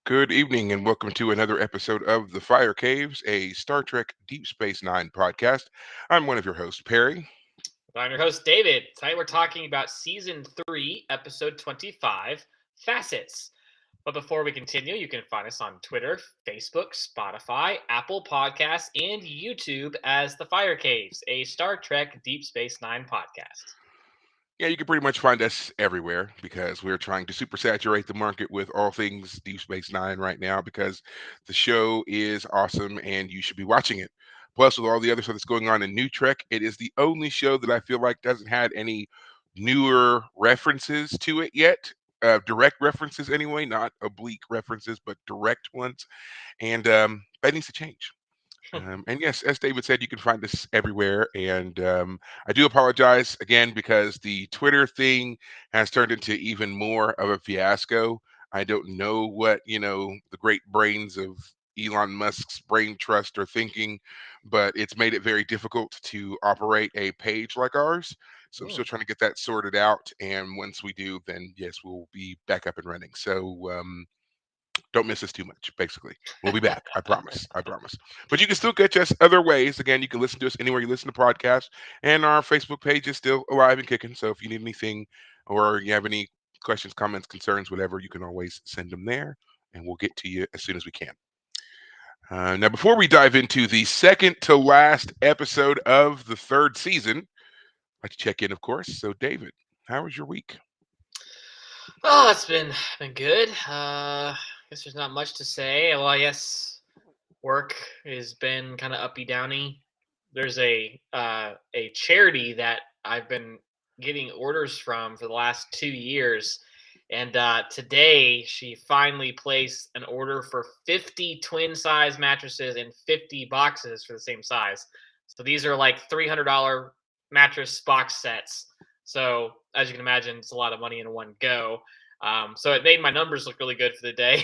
Good evening, and welcome to another episode of The Fire Caves, a Star Trek Deep Space Nine podcast. I'm one of your hosts, Perry. I'm your host, David. Tonight we're talking about Season 3, Episode 25, Facets. But before we continue, you can find us on Twitter, Facebook, Spotify, Apple Podcasts, and YouTube as The Fire Caves, a Star Trek Deep Space Nine podcast. Yeah, you can pretty much find us everywhere because we're trying to supersaturate the market with all things Deep Space Nine right now because the show is awesome and you should be watching it. Plus, with all the other stuff that's going on in New Trek, it is the only show that I feel like doesn't have any newer references to it yet. Direct references, anyway, not oblique references, but direct ones. And that needs to change. And yes, as David said, you can find us everywhere. And I do apologize again because the Twitter thing has turned into even more of a fiasco. I don't know what, the great brains of Elon Musk's brain trust are thinking, but it's made it very difficult to operate a page like ours. So I'm still trying to get that sorted out. And once we do, then yes, we'll be back up and running. So don't miss us too much, basically. We'll be back. I promise. I promise. But you can still catch us other ways. Again, you can listen to us anywhere you listen to podcasts. And our Facebook page is still alive and kicking. So if you need anything or you have any questions, comments, concerns, whatever, you can always send them there and we'll get to you as soon as we can. Now, before we dive into the second to last episode of the third season, I'd like to check in, of course. So, David, how was your week? Oh, it's been good. I guess there's not much to say. Well, I guess work has been kind of uppy downy. There's a charity that I've been getting orders from for the last 2 years, and today she finally placed an order for 50 twin size mattresses and 50 boxes for the same size. So these are like $300 mattress box sets. So as you can imagine, it's a lot of money in one go. So it made my numbers look really good for the day.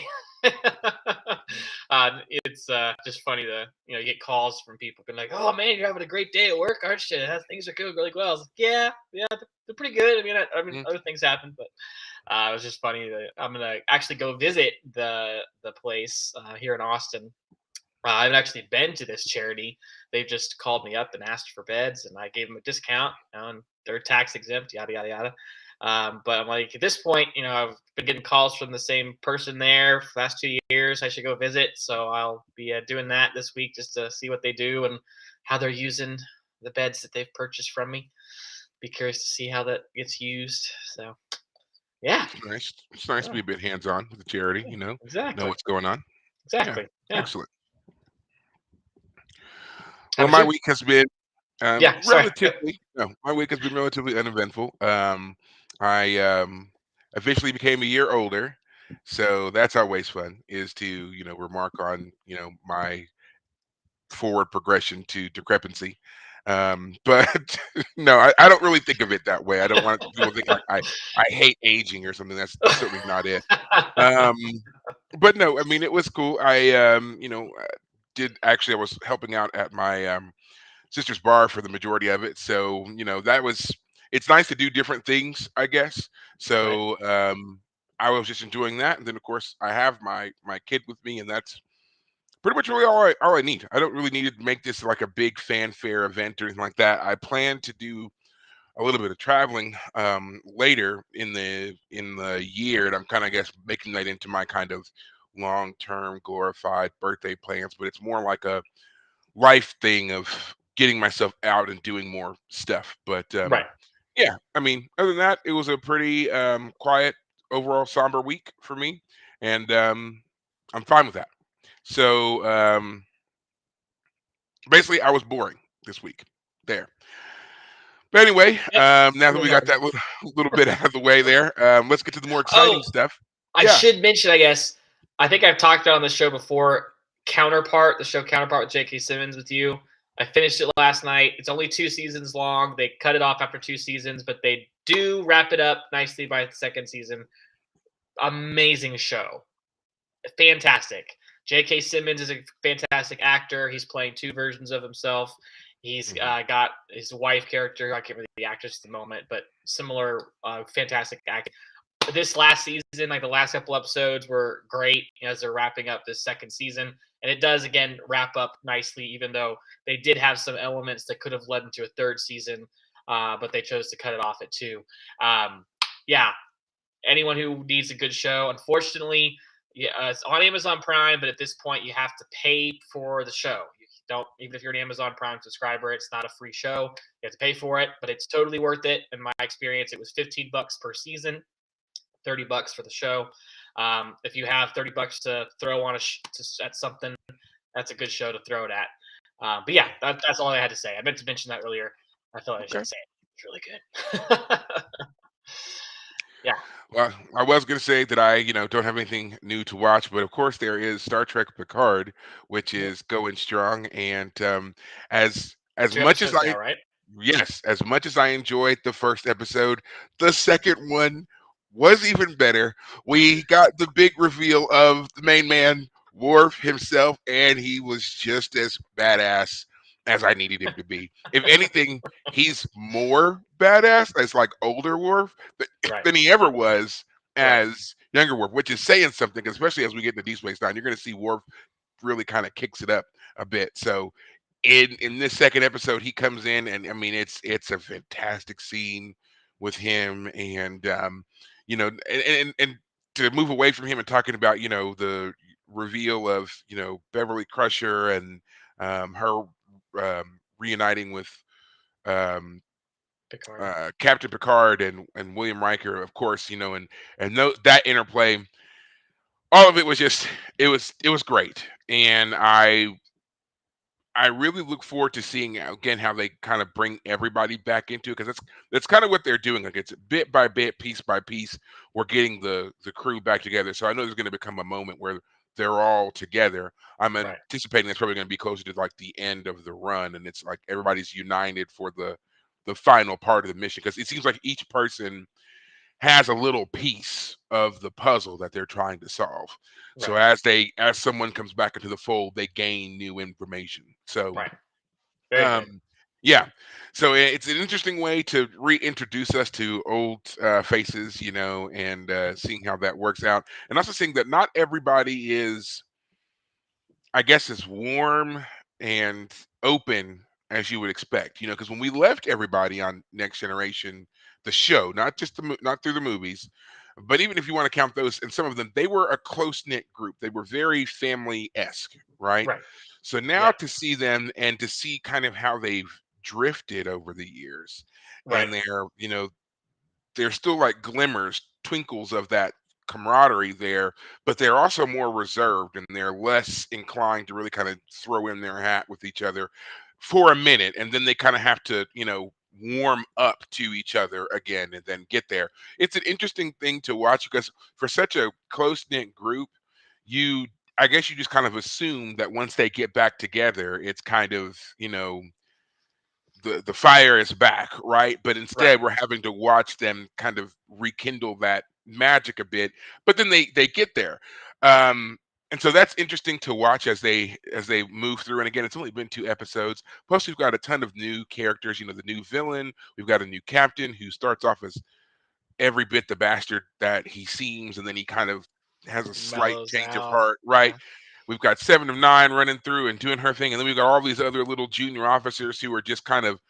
It's just funny to you get calls from people being like, "Oh man, you're having a great day at work, aren't you? Things are going really well." I was like, "Yeah, they're pretty good." I mean, Mm. other things happen, but it was just funny that I'm gonna actually go visit the place here in Austin. I haven't actually been to this charity. They've just called me up and asked for beds, and I gave them a discount. And they're tax exempt, yada yada yada. But I'm like, at this point, I've been getting calls from the same person there for the last 2 years. I should go visit, so I'll be doing that this week just to see what they do and how they're using the beds that they've purchased from me. Be curious to see how that gets used. So, yeah, It's nice. It's nice to yeah, be a bit hands-on with the charity, know exactly, what's going on. Yeah, exactly, yeah. excellent. How Well, about my you? week has been Yeah, sorry. relatively. No, my week has been relatively uneventful. I officially became a year older, so that's always fun. Is to remark on my forward progression to decrepancy. But no, I don't really think of it that way. I don't want people to think like I hate aging or something. That's certainly not it. Um, but no, I mean it was cool. Did actually I was helping out at my sister's bar for the majority of it. So, that was it's nice to do different things, I guess. Right. So, I was just enjoying that. And then of course I have my kid with me, and that's pretty much really all I need. I don't really need to make this like a big fanfare event or anything like that. I plan to do a little bit of traveling later in the year, and I'm kind of, I guess, making that into my kind of long-term glorified birthday plans. But it's more like a life thing of getting myself out and doing more stuff. But Right. yeah, I mean, other than that, it was a pretty quiet, overall somber week for me, and I'm fine with that. So basically, I was boring this week. There. But anyway, Yep. now that Real we got hard. that little bit out of the way there, let's get to the more exciting Oh, stuff. I Yeah. should mention, I guess, I think I've talked about on the show before, Counterpart, the show Counterpart with J.K. Simmons with you. I finished it last night. It's only 2 seasons long. They cut it off after 2 seasons, but they do wrap it up nicely by the second season. Amazing show. Fantastic. J.K. Simmons is a fantastic actor. He's playing two versions of himself. He's Hmm. got his wife character. I can't remember the actress at the moment, but similar, fantastic acting. this last season, like the last couple episodes, were great as they're wrapping up this second season, and it does again wrap up nicely. Even though they did have some elements that could have led into a third season, but they chose to cut it off at two. Um, yeah, anyone who needs a good show, unfortunately, yeah, it's on Amazon Prime, but at this point, you have to pay for the show. You don't, even if you're an Amazon Prime subscriber, it's not a free show. You have to pay for it, but it's totally worth it. In my experience, it was $15 per season, $30 for the show. If you have $30 to throw on at something, that's a good show to throw it at. But yeah, that's all I had to say. I meant to mention that earlier. I felt like I Okay. should say it. It's really good. Yeah, Well, I was going to say that I, don't have anything new to watch, but of course there is Star Trek Picard, which is going strong. And as two much as episodes I now, right? Yes, as much as I enjoyed the first episode, the second one was even better. We got the big reveal of the main man, Worf himself, and he was just as badass as I needed him to be. If anything, he's more badass as like older Worf Right, than he ever was right, as younger Worf, which is saying something, especially as we get into Deep Space Nine. You're going to see Worf really kind of kicks it up a bit. So in this second episode, he comes in, and I mean it's a fantastic scene with him, and and to move away from him and talking about the reveal of Beverly Crusher and her reuniting with um, Picard. Captain Picard and William Riker, of course, that interplay, all of it was just it was great, and I really look forward to seeing again how they kind of bring everybody back into it, because that's kind of what they're doing. Like, it's bit by bit, piece by piece, we're getting the crew back together. So I know there's going to become a moment where they're all together. I'm Right, anticipating it's probably going to be closer to like the end of the run, and it's like everybody's united for the final part of the mission, because it seems like each person has a little piece of the puzzle that they're trying to solve. So right, as someone comes back into the fold, they gain new information. So right. Very good. um yeah. So it's an interesting way to reintroduce us to old faces, and seeing how that works out, and also seeing that not everybody is, I guess, as warm and open as you would expect. Because when we left everybody on Next Generation, the show, not just not through the movies, but even if you want to count those, and some of them, they were a close knit group. They were very family esque, right? Right. So now Yeah. to see them and to see kind of how they've drifted over the years, Right. and there's still like glimmers, twinkles of that camaraderie there, but they're also more reserved and they're less inclined to really kind of throw in their hat with each other for a minute. And then they kind of have to, warm up to each other again and then get there. It's an interesting thing to watch, because for such a close knit group, you, I guess you just kind of assume that once they get back together, it's kind of, the fire is back, right? But Right. instead, we're having to watch them kind of rekindle that magic a bit. But then they get there, and so that's interesting to watch as they move through. And again, it's only been 2 episodes. Plus, we've got a ton of new characters. The new villain. We've got a new captain who starts off as every bit the bastard that he seems, and then he kind of has a slight Mellows change of out. heart, right? Yeah. We've got Seven of Nine running through and doing her thing, and then we've got all these other little junior officers who are just kind of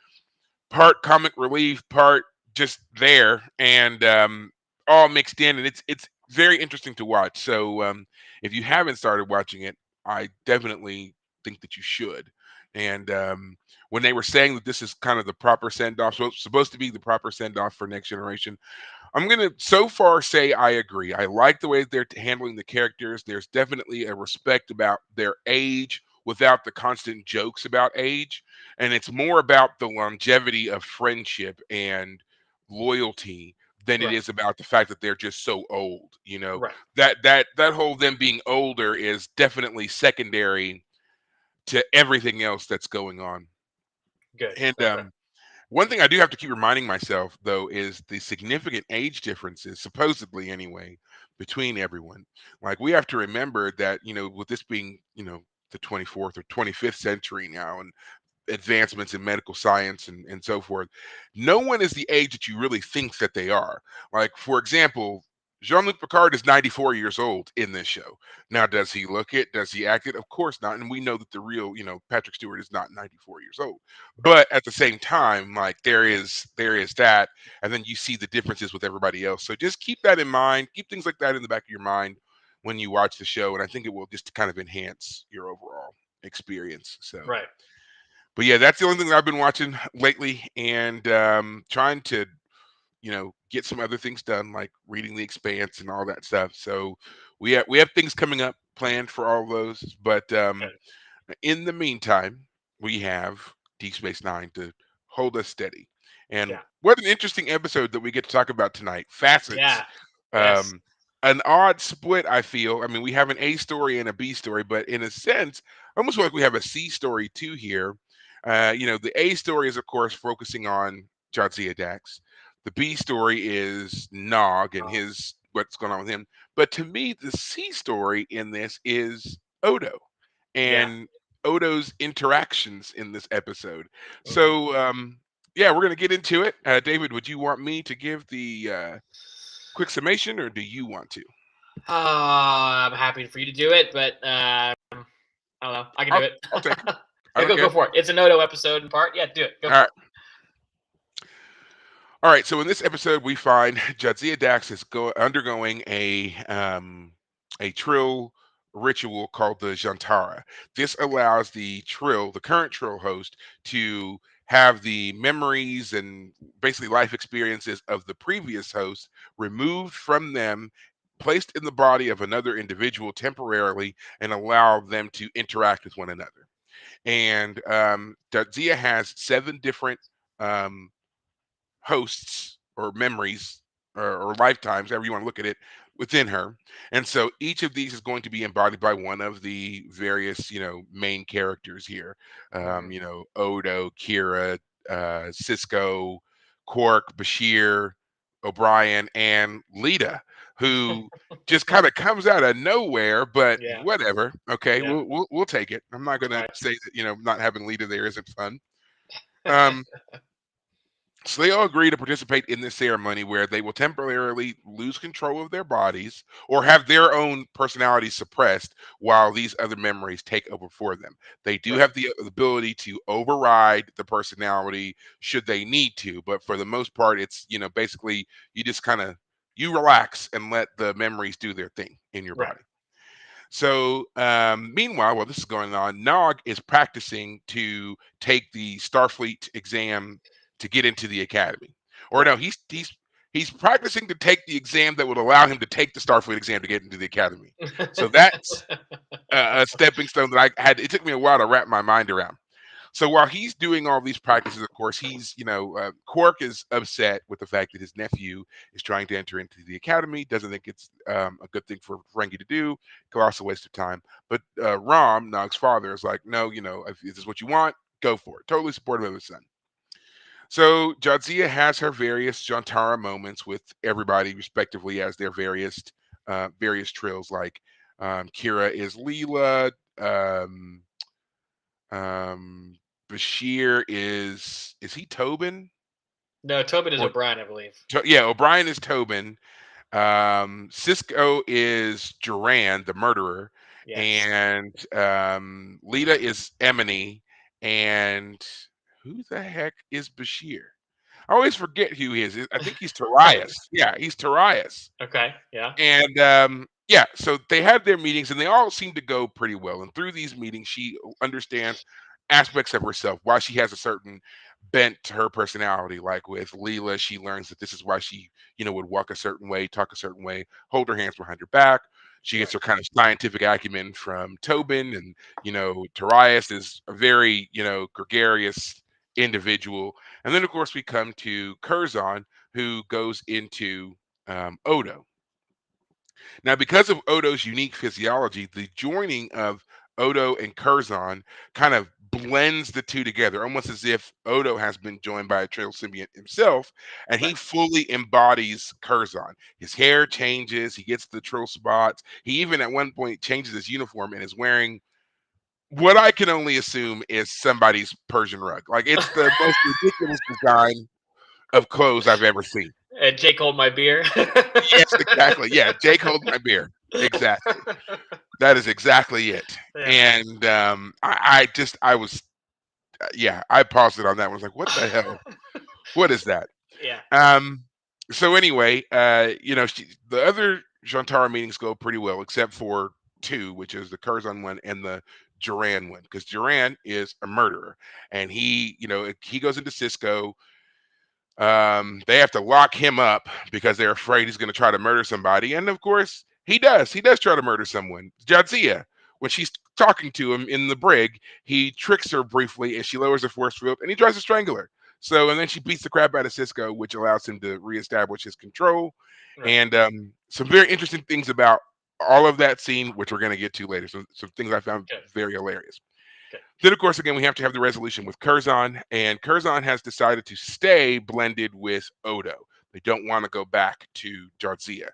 part comic relief, part just there, and all mixed in, and it's very interesting to watch. So if you haven't started watching it, I definitely think that you should. And when they were saying that this is kind of the proper send off, so it's supposed to be the proper send off for Next Generation, I'm gonna so far say I agree. I like the way they're handling the characters. There's definitely a respect about their age without the constant jokes about age, and it's more about the longevity of friendship and loyalty than it Right. is about the fact that they're just so old. Right. That whole them being older is definitely secondary to everything else that's going on. Good. And Okay. one thing I do have to keep reminding myself, though, is the significant age differences, supposedly anyway, between everyone. Like, we have to remember that, with this being, the 24th or 25th century now, and advancements in medical science and so forth, no one is the age that you really think that they are. Like, for example, Jean-Luc Picard is 94 years old in this show. Now, does he look it? Does he act it? Of course not. And we know that the real, Patrick Stewart is not 94 years old. Right. But at the same time, like there is that, and then you see the differences with everybody else. So just keep that in mind. Keep things like that in the back of your mind when you watch the show, and I think it will just kind of enhance your overall experience. So, Right. but yeah, that's the only thing that I've been watching lately, and trying to get some other things done like reading The Expanse and all that stuff. So we have things coming up planned for all of those. But Good. in the meantime, we have Deep Space Nine to hold us steady. And Yeah. what an interesting episode that we get to talk about tonight. Facets. Yeah. Yes. Um, an odd split, I feel. I mean, we have an A story and a B story, but in a sense, almost like we have a C story too here. The A story is, of course, focusing on Jadzia Dax. The B story is Nog and his what's going on with him. But to me, the C story in this is Odo Yeah. and Odo's interactions in this episode. Hmm. So, yeah, we're going to get into it. David, would you want me to give the quick summation, or do you want to? I'm happy for you to do it, but I don't know. I can do I'll, it. I'll take it. I Yeah, don't go care. for it. It's a Noto episode in part. Yeah, do it. Go All for right. All right, so in this episode, we find Jadzia Dax is undergoing a Trill ritual called the Jantara. This allows the current Trill host, to have the memories and basically life experiences of the previous host removed from them, placed in the body of another individual temporarily, and allow them to interact with one another. And Jadzia has 7 different um, hosts or memories, or lifetimes, however you want to look at it, within her. And so each of these is going to be embodied by one of the various, main characters here. it. Odo, Kira, Cisco, Quark, Bashir, O'Brien, and Lita, who just kind of comes out of nowhere, but Yeah. whatever. Okay, Yeah. we'll take it. I'm not gonna Right. say that not having Lita there isn't fun. Um, so they all agree to participate in this ceremony where they will temporarily lose control of their bodies or have their own personalities suppressed while these other memories take over for them. They do Right. have the ability to override the personality should they need to, but for the most part, it's basically you just kind of you relax and let the memories do their thing in your Right. body. So, meanwhile, while this is going on, Nog is practicing to take the Starfleet exam to get into the academy. Or Right. no, he's practicing to take the exam that would allow him to take the Starfleet exam to get into the academy. So that's a stepping stone that I had. It took me a while to wrap my mind around. So while he's doing all these practices, of course, Quark is upset with the fact that his nephew is trying to enter into the academy. Doesn't think it's a good thing for Ferengi to do. Colossal waste of time. But Rom, Nog's father, is like, no, if this is what you want, go for it. Totally supportive of his son. So Jadzia has her various Jantara moments with everybody, respectively, as their various trills. Like Kira is Leela. Um, um, Bashir is he Tobin? No, Tobin is Or O'Brien, I believe. Yeah, O'Brien is Tobin. Cisco is Duran, the murderer, Yes. and Lita is Emily, and who the heck is Bashir? I always forget who he is. I think he's Tarius. Yeah, he's Tarius. Okay. Yeah. And yeah, so they had their meetings and they all seem to go pretty well. And through these meetings, she understands aspects of herself, why she has a certain bent to her personality. Like with Leela, she learns that this is why she, would walk a certain way, talk a certain way, hold her hands behind her back. She gets Right. her kind of scientific acumen from Tobin, and Tarius is a very, gregarious individual. And then of course we come to Curzon, who goes into Odo. Now, because of Odo's unique physiology, the joining of Odo and Curzon kind of blends the two together, almost as if Odo has been joined by a trail symbiont himself, and he Right. fully embodies Curzon. His hair changes, he gets the trill spots. He even at one point changes his uniform and is wearing what I can only assume is somebody's Persian rug. Like it's the most ridiculous design of clothes I've ever seen. And Jake hold my beer. Yes, exactly. Yeah, Jake, hold my beer. Exactly. That is exactly it. Yeah. And I was, yeah, I paused it on that one. I was like, what the hell? What is that? Yeah. Um, so anyway, the other Jantara meetings go pretty well, except for two, which is the Curzon one and the Duran one, because Duran is a murderer, and he goes into Cisco. They have to lock him up because they're afraid he's going to try to murder somebody, and of course he does. He does try to murder someone. Jadzia, when she's talking to him in the brig, he tricks her briefly, and she lowers the force field, and he tries to strangle her. So, and then she beats the crap out of Cisco, which allows him to reestablish his control. Right. And some very interesting things about all of that scene, which we're going to get to later. Some things I found Good. very hilarious. Good. Then, of course, again, we have to have the resolution with Curzon, and Curzon has decided to stay blended with Odo. They don't want to go back to Jadzia.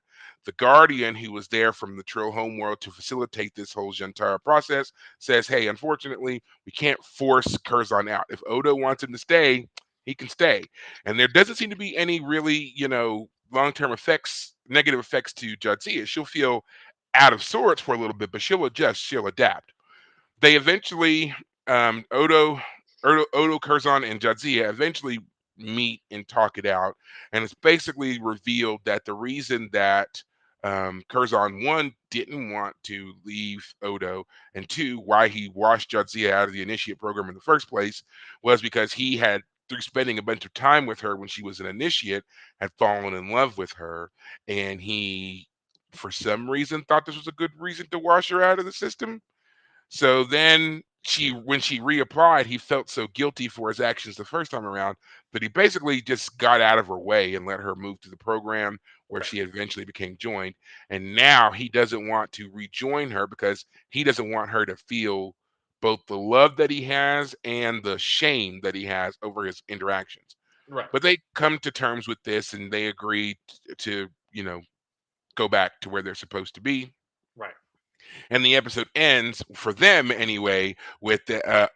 The Guardian, who was there from the Trill homeworld to facilitate this whole entire process, says, hey, unfortunately, we can't force Curzon out. If Odo wants him to stay, he can stay. And there doesn't seem to be any really, long-term effects, negative effects to Jadzia. She'll feel out of sorts for a little bit, but she'll adjust, she'll adapt. They eventually, Odo, Curzon, and Jadzia eventually meet and talk it out, and it's basically revealed that the reason that Curzon, one, didn't want to leave Odo, and two, why he washed Jadzia out of the initiate program in the first place, was because he had, through spending a bunch of time with her when she was an initiate, had fallen in love with her, and he, for some reason, thought this was a good reason to wash her out of the system. So then when she reapplied, he felt so guilty for his actions the first time around that he basically just got out of her way and let her move to the program where Right. she eventually became joined. And now he doesn't want to rejoin her because he doesn't want her to feel both the love that he has and the shame that he has over his interactions. Right. But they come to terms with this and they agree to, go back to where they're supposed to be, Right. and the episode ends for them anyway with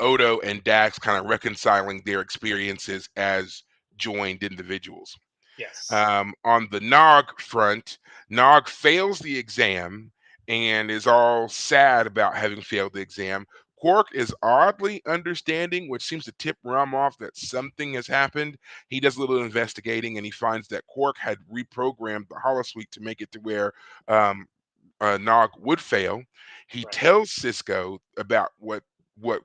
Odo and Dax kind of reconciling their experiences as joined individuals. Yes. On the Nog front, Nog fails the exam and is all sad about having failed the exam. Quark is oddly understanding, which seems to tip Rum off that something has happened. He does a little investigating and he finds that Quark had reprogrammed the holosuite to make it to where um, Nog would fail. He Right. tells Cisco about what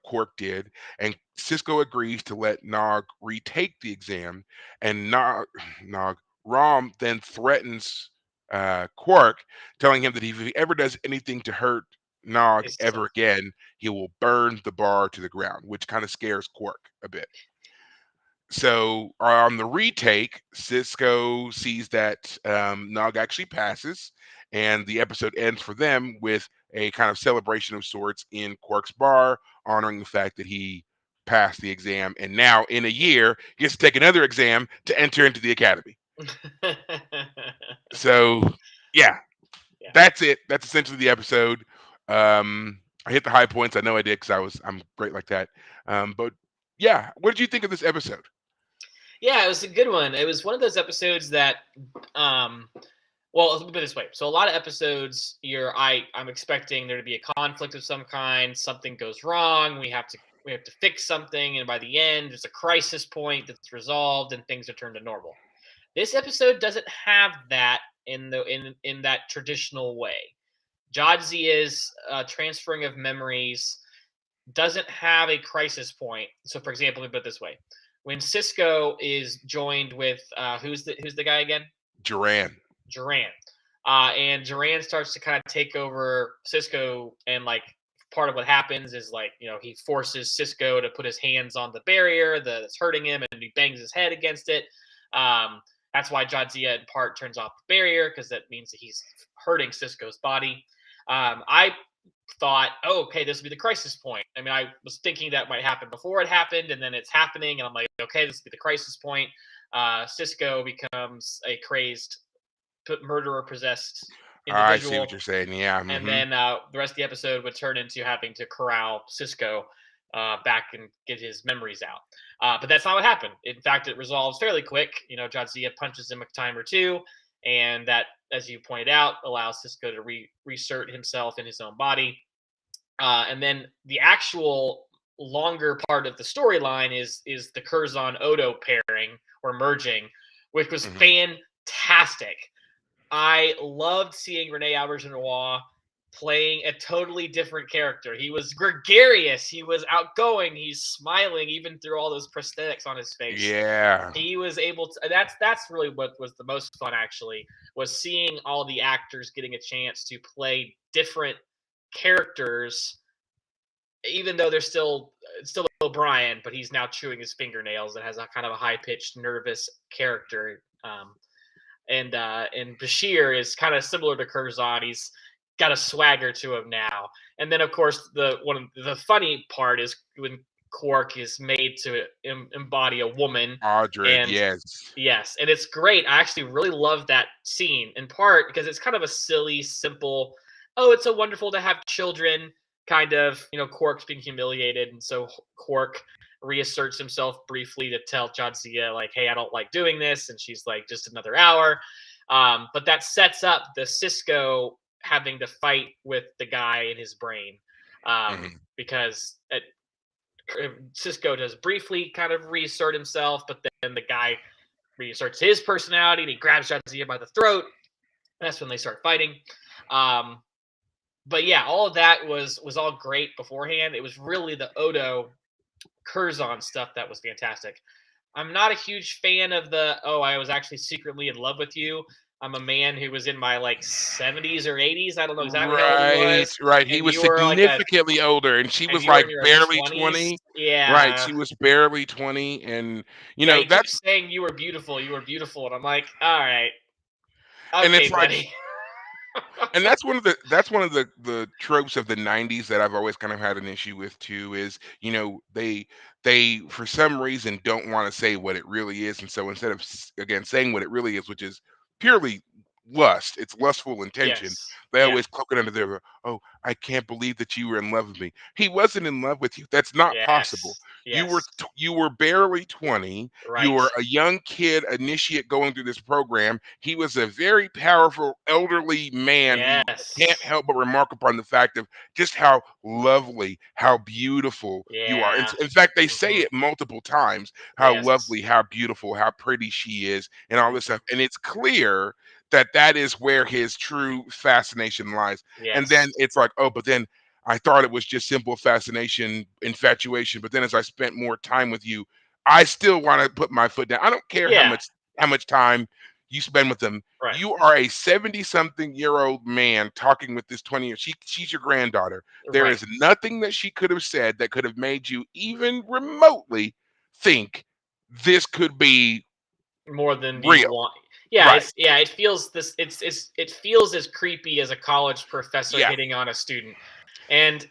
Quark did, and Cisco agrees to let Nog retake the exam. And Nog Rom then threatens Quark, telling him that if he ever does anything to hurt Nog It's ever again, he will burn the bar to the ground, which kind of scares Quark a bit. So on the retake, Cisco sees that Nog actually passes, and the episode ends for them with a kind of celebration of sorts in Quark's bar, honoring the fact that he passed the exam, and now in a year he gets to take another exam to enter into the academy. So yeah, Yeah. that's it. That's essentially the episode. I hit the high points. I know I did because I'm great like that. But yeah, what did you think of this episode? Yeah, it was a good one. It was one of those episodes that um well, let me put it this way. So a lot of episodes I'm expecting there to be a conflict of some kind, something goes wrong, we have to fix something, and by the end there's a crisis point that's resolved and things are turned to normal. This episode doesn't have that in that traditional way. Jadzia's transferring of memories doesn't have a crisis point. So, for example, let me put it this way: when Cisco is joined with who's the guy again? Duran. Duran, and Duran starts to kind of take over Cisco, and like part of what happens is like he forces Cisco to put his hands on the barrier that's hurting him, and he bangs his head against it. That's why Jadzia in part turns off the barrier because that means that he's hurting Cisco's body. I thought, oh, okay, this would be the crisis point. I mean, I was thinking that might happen before it happened, and then it's happening, and I'm like, okay, this would be the crisis point. Cisco becomes a crazed murderer possessed I see what individual, you're saying. Yeah. and Hmm. then the rest of the episode would turn into having to corral Cisco. back and get his memories out. But that's not what happened. In fact, it resolves fairly quick. Jadzia punches him a time or two, and that, as you pointed out, allows Cisco to reassert himself in his own body. And then the actual longer part of the storyline is the Curzon Odo pairing or merging, which was Mhm. fantastic. I loved seeing Rene Auberjonois playing a totally different character. He was gregarious, he was outgoing, he's smiling even through all those prosthetics on his face. Yeah. He was able to. That's really what was the most fun. Actually, was seeing all the actors getting a chance to play different characters, even though they're still O'Brien, but he's now chewing his fingernails and has a kind of a high pitched, nervous character. And Bashir is kind of similar to Curzon. He's got a swagger to him now. And then of course the funny part is when Quark is made to embody a woman, Audred, and yes. yes, and it's great. I actually really love that scene in part because it's kind of a silly, simple. Oh, it's so wonderful to have children. Kind of, Quark's being humiliated, and so Quark reasserts himself briefly to tell Jadzia, like, hey, I don't like doing this. And she's like, just another hour. But that sets up the Cisco having to fight with the guy in his brain. Mhm. Because Cisco does briefly kind of reassert himself, but then the guy reasserts his personality and he grabs Jadzia by the throat. That's when they start fighting. Um, but yeah, all of that was all great beforehand. It was really the Odo Curzon stuff that was fantastic. I'm not a huge fan of the I was actually secretly in love with you. I'm a man who was in my like 70s or 80s. I don't know exactly how old he Right, was, right. He and was you were like a significantly older, and she and was you were in like your barely 20s. 20. Right, Yeah, she was barely 20, and yeah. He that's keeps saying you were beautiful, and I'm like, all right, and okay, it's like buddy. and that's one of the tropes of the 90s that I've always kind of had an issue with too is, they for some reason don't want to say what it really is, and so instead of again saying what it really is, which is purely lust, it's lustful intention, Yes. they Yeah. always cloak it under their, oh, I can't believe that you were in love with me. He wasn't in love with you. That's not possible. Yes. Yes. You were barely 20. You Right. were a young kid initiate going through this program. He was a very powerful elderly man who can't Yes. help but remark upon the fact of just how lovely, how beautiful you are. Yeah. In fact, they say Hmm. it multiple times, how Yes. lovely, how beautiful, how pretty she is, and all this Hmm. stuff. And it's clear that that is where his true fascination lies. And Yes. then it's like, oh, but then I thought it was just simple fascination, infatuation. But then as I spent more time with you, I still want to put my foot down. I don't care Yeah. how much time you spend with them. Right. You are a 70-something-year-old man talking with this 20 year. She's your granddaughter. There Right. is nothing that she could have said that could have made you even remotely think this could be More than you real. want. Yeah, Right. it feels this it feels as creepy as a college professor Yeah. hitting on a student. And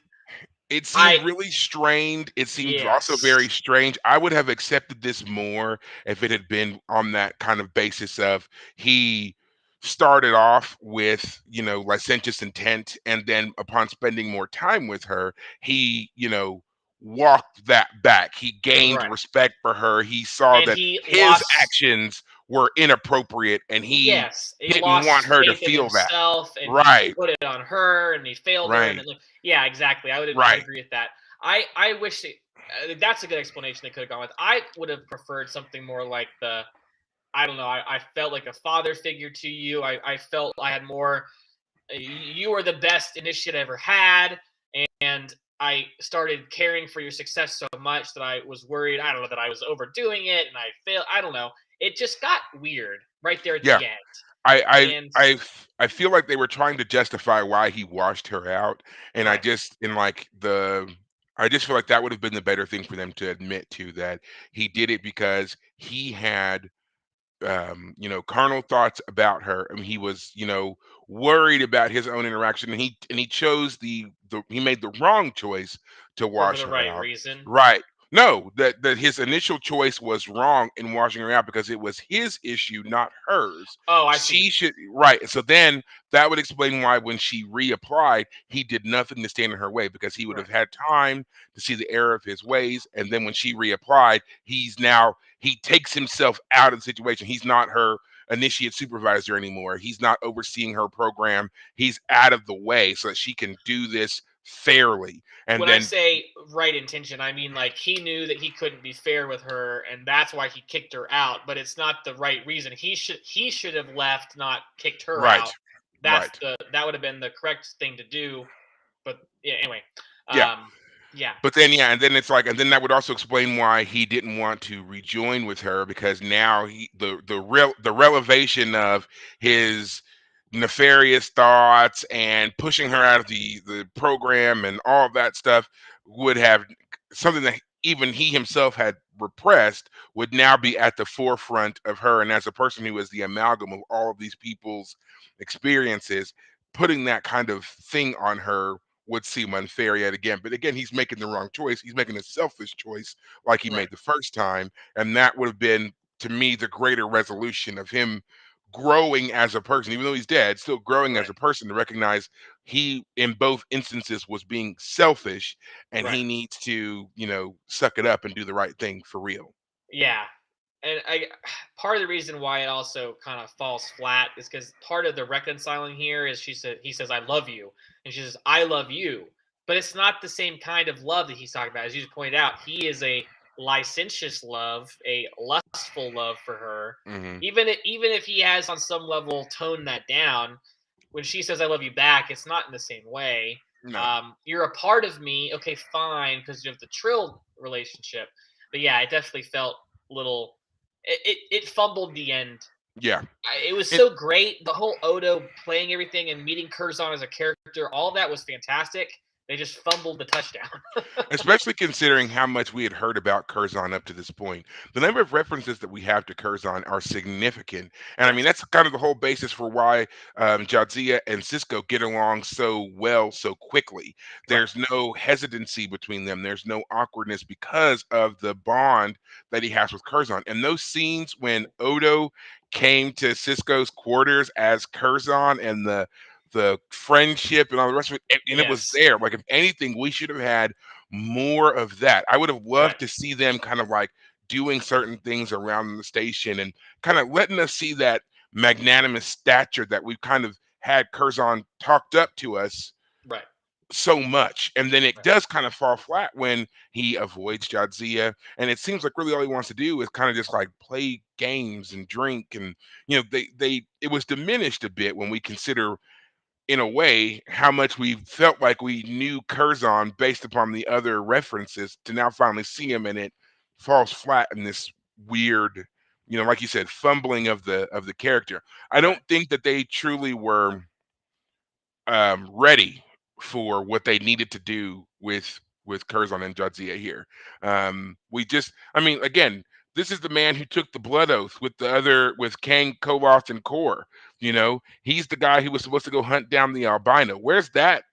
It seemed I really strained. It seemed also yes. very strange. I would have accepted this more if it had been on that kind of basis of he started off with, licentious intent, and then upon spending more time with her, he, walked that back. He gained Right. respect for her. He saw And that he his lost actions were inappropriate and he yes, he didn't lost want his her to faith in feel that. himself, and he Right, put it on her, and he failed her, and right, then like, yeah, exactly. I would right. agree with that. I wish that's a good explanation they could have gone with. I would have preferred something more like the I don't know. I felt like a father figure to you. I felt I had more. You were the best initiate I ever had, and I started caring for your success so much that I was worried. I don't know that I was overdoing it, and I failed. I don't know. It just got weird right there at Yeah. the end, I I and I feel like they were trying to justify why he washed her out, and right, I just feel like that would have been the better thing for them to admit to, that he did it because he had, carnal thoughts about her. I mean, he was, worried about his own interaction, and he chose he made the wrong choice to for wash the her right out. reason. Right. No, that his initial choice was wrong in washing her out because it was his issue, not hers. Oh, I She see. should right. So then that would explain why when she reapplied, he did nothing to stand in her way because he would Right. have had time to see the error of his ways. And then when she reapplied, he takes himself out of the situation. He's not her initiate supervisor anymore. He's not overseeing her program. He's out of the way so that she can do this fairly. And When I then say right intention, I mean like he knew that he couldn't be fair with her, and that's why he kicked her out. But it's not the right reason. He should have left, not kicked her right, out. right. That would have been the correct thing to do. But yeah, anyway, Yeah. um, yeah, But then, yeah, and then it's like, and then that would also explain why he didn't want to rejoin with her because now the revelation of his nefarious thoughts and pushing her out of the program and all of that stuff would have something that even he himself had repressed would now be at the forefront of her. And as a person who is the amalgam of all of these people's experiences, putting that kind of thing on her would seem unfair yet again. But again, he's making the wrong choice. He's making a selfish choice like he right, made the first time. And that would have been, to me, the greater resolution of him growing as a person, even though he's dead, still growing as right, a person to recognize he, in both instances, was being selfish and right. he needs to, suck it up and do the right thing for real. Yeah, and I part of the reason why it also kind of falls flat is because part of the reconciling here is he says I love you, and she says I love you, but it's not the same kind of love that he's talking about. As you just pointed out, he is a licentious love, a lustful love for her. Hmm. Even if he has on some level toned that down, when she says I love you back, it's not in the same way. No. You're a part of me, okay, fine, because you have the Trill relationship, but yeah, it definitely felt a little. It fumbled the end. Yeah. It was It, so great. The whole Odo playing everything and meeting Curzon as a character, all of that was fantastic. They just fumbled the touchdown. Especially considering how much we had heard about Curzon up to this point. The number of references that we have to Curzon are significant. And I mean, Yes. that's kind of the whole basis for why Jadzia and Cisco get along so well so quickly. Right. There's no hesitancy between them, there's no awkwardness because of the bond that he has with Curzon. And those scenes when Odo came to Cisco's quarters as Curzon and the friendship and all the rest of it, and it was Yes. there. Like if anything, we should have had more of that. I would have Right. loved to see them kind of like doing certain things around the station and kind of letting us see that magnanimous stature that we've kind of had Curzon talked up to us Right. so much. And then it Right. does kind of fall flat when he avoids Jadzia. And it seems like really all he wants to do is kind of just like play games and drink. And, they it was diminished a bit when we consider in a way how much we felt like we knew Curzon based upon the other references to now finally see him and it falls flat in this weird, like you said, fumbling of the character. I Right. don't think that they truly were ready for what they needed to do with Curzon and Jadzia here. We just, I mean, again, this is the man who took the blood oath with Kang, Koloth, and Kor. He's the guy who was supposed to go hunt down the albino. Where's that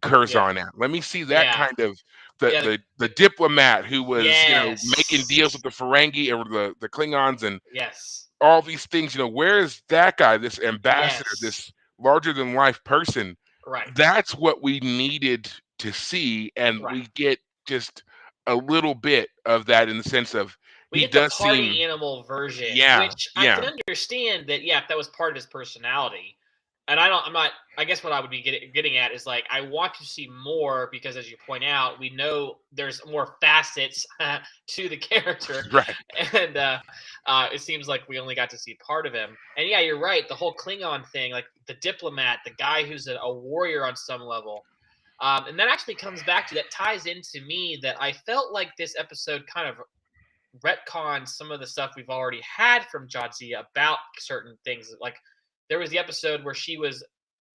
Yeah. Curzon at? Let me see that Yeah. kind of the Yeah. the diplomat who was making Yes. deals with the Ferengi or the Klingons and Yes. all these things. Where is that guy? This ambassador, Yes. this larger than life person. Right. That's what we needed to see, and Right. we get just a little bit of that in the sense of We he get the does seem party animal version, yeah, which I can yeah, understand that. Yeah, if that was part of his personality, and I don't. I'm not. I guess what I would be getting at is like I want to see more because, as you point out, we know there's more facets to the character, right. and it seems like we only got to see part of him. And yeah, you're right. The whole Klingon thing, like the diplomat, the guy who's a warrior on some level. And that actually comes back to that ties into me that I felt like this episode kind of retcon some of the stuff we've already had from Jadzia about certain things. Like there was the episode where she was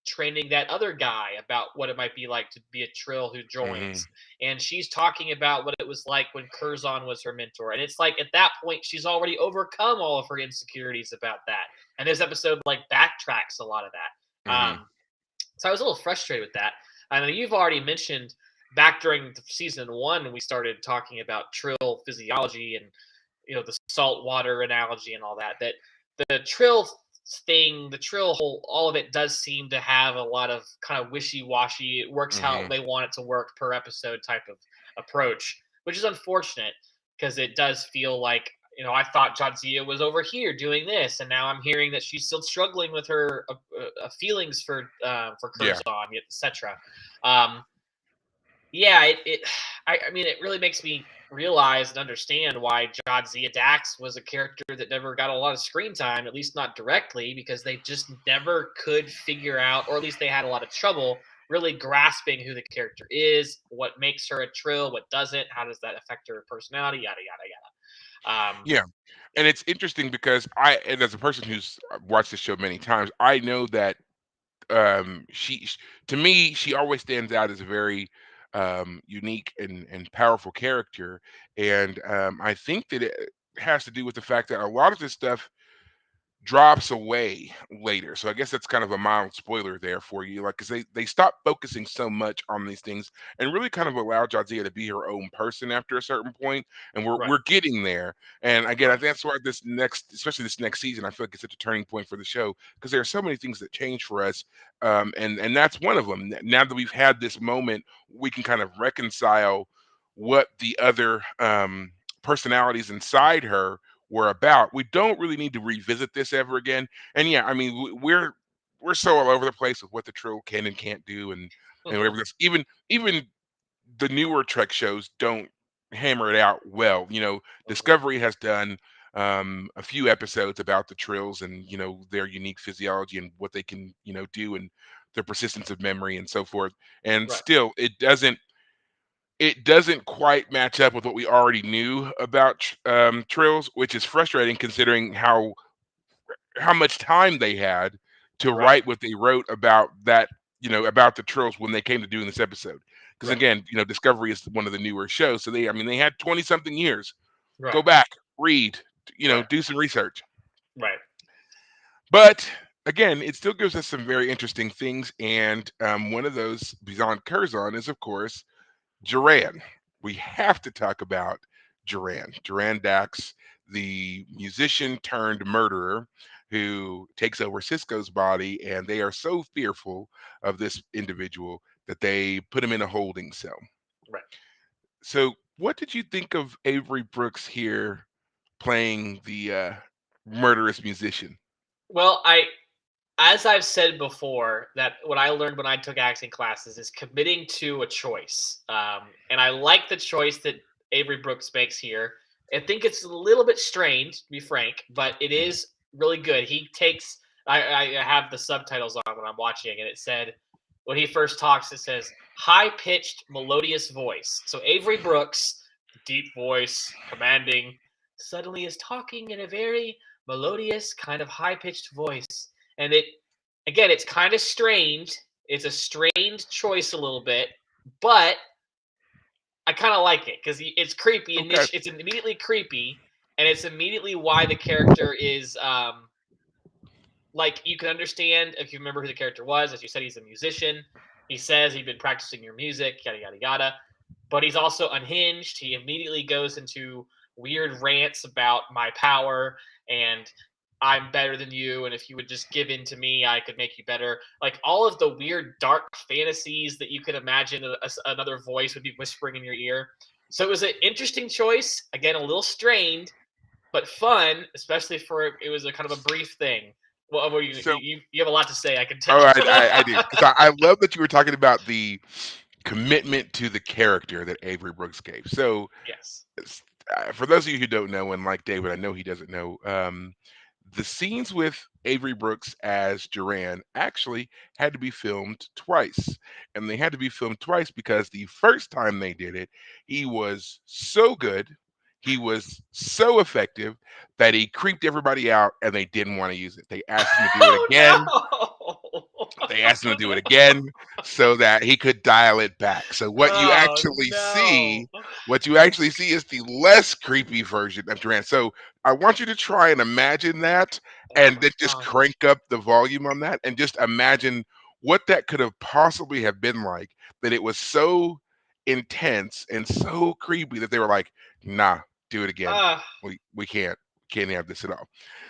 training that other guy about what it might be like to be a Trill who Hmm. joins, and she's talking about what it was like when Curzon was her mentor. And it's like at that point she's already overcome all of her insecurities about that. And this episode like backtracks a lot of that. Hmm. So I was a little frustrated with that. I know you've already mentioned. back during season one, we started talking about trill physiology and the salt water analogy and all that. That the trill thing, the trill whole, all of it does seem to have a lot of kind of wishy washy. It works how Hmm. they want it to work per episode type of approach, which is unfortunate because it does feel like I thought Jadzia was over here doing this, and now I'm hearing that she's still struggling with her feelings for Yeah. Curzon, etc. Um, yeah, I mean, it really makes me realize and understand why Jadzia Dax was a character that never got a lot of screen time, at least not directly, because they just never could figure out, or at least they had a lot of trouble really grasping who the character is, what makes her a trill, what doesn't, how does that affect her personality, yada yada yada. Yeah. Yeah, And it's interesting because and as a person who's watched this show many times, I know that to me, she always stands out as a very unique and powerful character. And I think that it has to do with the fact that a lot of this stuff drops away later. So I guess that's kind of a mild spoiler there for you, like because they stop focusing so much on these things and really kind of allow Jadzia to be her own person after a certain point, and right, we're getting there. And again, I right, think that's why this next, especially this next season, I feel like it's such a turning point for the show because there are so many things that change for us, and that's one of them. Now that we've had this moment, we can kind of reconcile what the other personalities inside her were about. We don't really need to revisit this ever again. And yeah, I mean, we're so all over the place with what the Trill can and can't do, and whatever. This even the newer Trek shows don't hammer it out well. Discovery has done a few episodes about the Trills and their unique physiology and what they can do and their persistence of memory and so forth. And right. still, it doesn't quite match up with what we already knew about Trills, which is frustrating considering how much time they had to Right, write what they wrote about that, about the Trills when they came to doing this episode. Because right, again, Discovery is one of the newer shows, so I mean, they had 20 something years. right, Go back, read, right, do some research. right. But again, it still gives us some very interesting things, and one of those beyond Curzon is, of course, Duran. We have to talk about Duran Dax, the musician turned murderer who takes over Cisco's body, and they are so fearful of this individual that they put him in a holding cell. Right. So, what did you think of Avery Brooks here playing the murderous musician? Well, as I've said before, that what I learned when I took acting classes is committing to a choice. And I like the choice that Avery Brooks makes here. I think it's a little bit strained, to be frank, but it Mhm. is really good. He takes, I have the subtitles on when I'm watching, and it said, when he first talks, it says, high pitched, melodious voice. So Avery Brooks, deep voice, commanding, suddenly is talking in a very melodious, kind of high pitched voice. And again, it's kind of strange. It's a strange choice a little bit, but I kind of like it because it's creepy. Okay. It's immediately creepy, and it's immediately why the character is like you can understand if you remember who the character was. As you said, he's a musician. He says he'd been practicing your music, yada yada yada. But he's also unhinged. He immediately goes into weird rants about my power and I'm better than you, and if you would just give in to me, I could make you better. Like all of the weird, dark fantasies that you could imagine another voice would be whispering in your ear. So it was an interesting choice. Again, a little strained, but fun, especially for it was a kind of a brief thing. Well, So, you have a lot to say, I can oh, tell. I do because I love that you were talking about the commitment to the character that Avery Brooks gave. So, Yes. s- for those of you who don't know, and like David, I know he doesn't know, the scenes with Avery Brooks as Duran actually had to be filmed twice. And they had to be filmed twice because the first time they did it, he was so good, he was so effective that he creeped everybody out and they didn't want to use it. They asked him to do it again. Oh They asked him to do it no! again so that he could dial it back. So Oh no! what you actually see is the less creepy version of Durant. So I want you to try and imagine that Oh and my then just god! crank up the volume on that and just imagine what that could have possibly have been like, that it was so intense and so creepy that they were like, "Nah, do it again. Ah, We can't have this at all."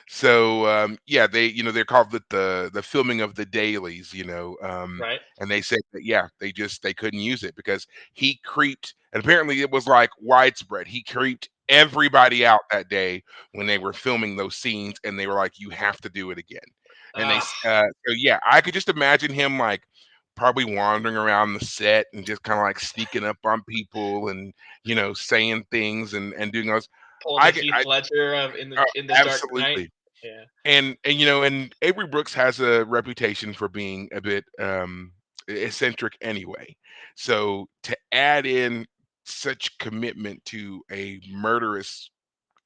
So yeah, they're called the filming of the dailies, right. and they said that yeah, they couldn't use it because he creeped, and apparently it was like widespread. He creeped everybody out that day when they were filming those scenes, and they were like, "You have to do it again." And Ah, so yeah, I could just imagine him like probably wandering around the set and just kind of like sneaking up on people and saying things and doing those. pulling the I, Heath I Ledger of in the Dark Knight. absolutely. Yeah. And Avery Brooks has a reputation for being a bit eccentric anyway. So to add in such commitment to a murderous